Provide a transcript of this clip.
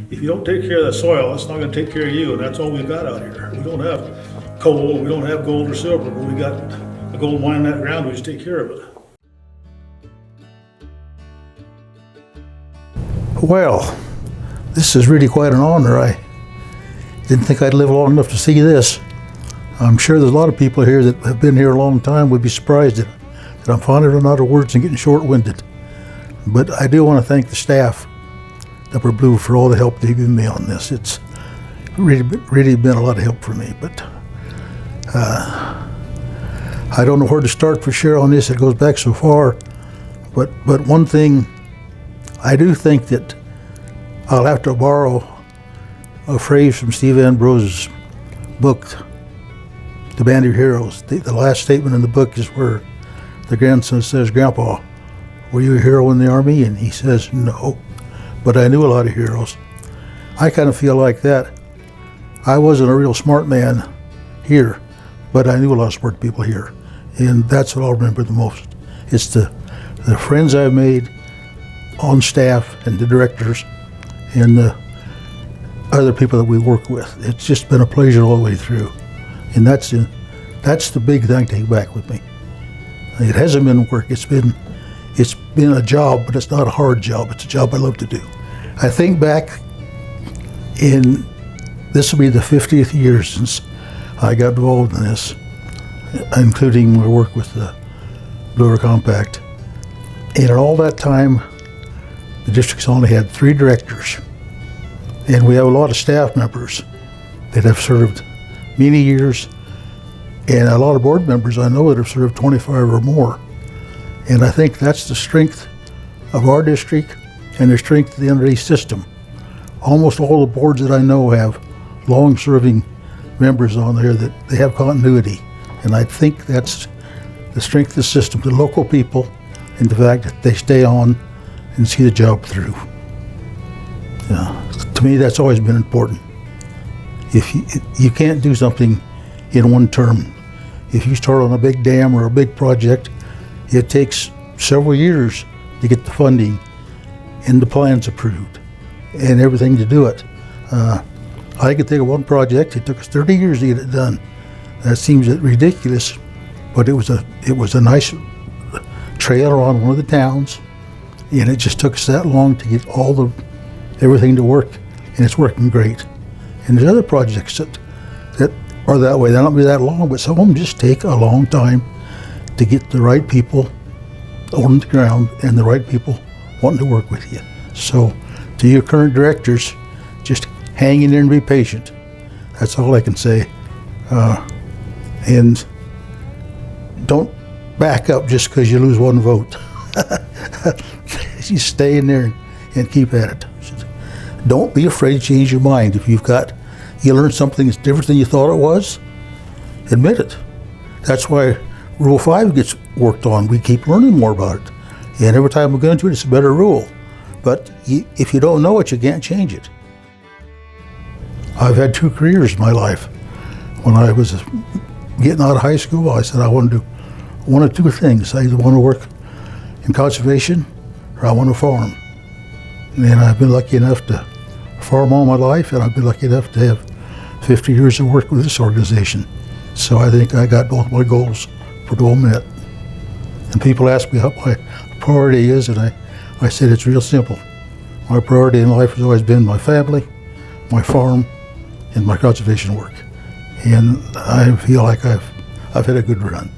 if you don't take care of that soil, it's not gonna take care of you, and that's all we've got out here. We don't have coal, we don't have gold or silver, but we got a gold mine in that ground, we just take care of it. Well, this is really quite an honor. I didn't think I'd live long enough to see this. I'm sure there's a lot of people here that have been here a long time would be surprised that I'm finally running out of words and getting short-winded. But I do want to thank the staff at Upper Blue for all the help they've given me on this. It's really been a lot of help for me. But I don't know where to start for sure on this. It goes back so far. But one thing, I do think that I'll have to borrow a phrase from Steve Ambrose's book, The Band of Heroes. The last statement in the book is where the grandson says, "Grandpa, were you a hero in the Army?" And he says, "No, but I knew a lot of heroes." I kind of feel like that. I wasn't a real smart man here, but I knew a lot of smart people here. And that's what I'll remember the most. It's the friends I've made on staff and the directors and the other people that we work with. It's just been a pleasure all the way through. And that's the big thing to take back with me. It hasn't been work, it's been a job, but it's not a hard job. It's a job I love to do. I think back this will be the 50th year since I got involved in this, including my work with the Blue River Compact. And in all that time, the district's only had 3 directors. And we have a lot of staff members that have served many years, and a lot of board members I know that have served 25 or more. And I think that's the strength of our district and the strength of the NRD system. Almost all the boards that I know have long-serving members on there that they have continuity. And I think that's the strength of the system, the local people, and the fact that they stay on and see the job through. To me, that's always been important. If you can't do something in one term. If you start on a big dam or a big project, it takes several years to get the funding and the plans approved and everything to do it. I could think of one project, it took us 30 years to get it done. That seems ridiculous, but it was a nice trail around one of the towns, and it just took us that long to get everything to work, and it's working great. And there's other projects that are that way. They don't be that long, but some of them just take a long time to get the right people on the ground and the right people wanting to work with you. So to your current directors, just hang in there and be patient. That's all I can say. And don't back up just because you lose one vote. You stay in there and keep at it. Don't be afraid to change your mind. If you learn something that's different than you thought it was, admit it. That's why Rule 5 gets worked on. We keep learning more about it. And every time we go into it, it's a better rule. But if you don't know it, you can't change it. I've had 2 careers in my life. When I was getting out of high school, I said I want to do one of 2 things. I either want to work in conservation or I want to farm. And I've been lucky enough to farm all my life, and I've been lucky enough to have 50 years of work with this organization. So I think I got both my goals pretty well met. And people ask me what my priority is, and I said it's real simple. My priority in life has always been my family, my farm, and my conservation work. And I feel like I've had a good run.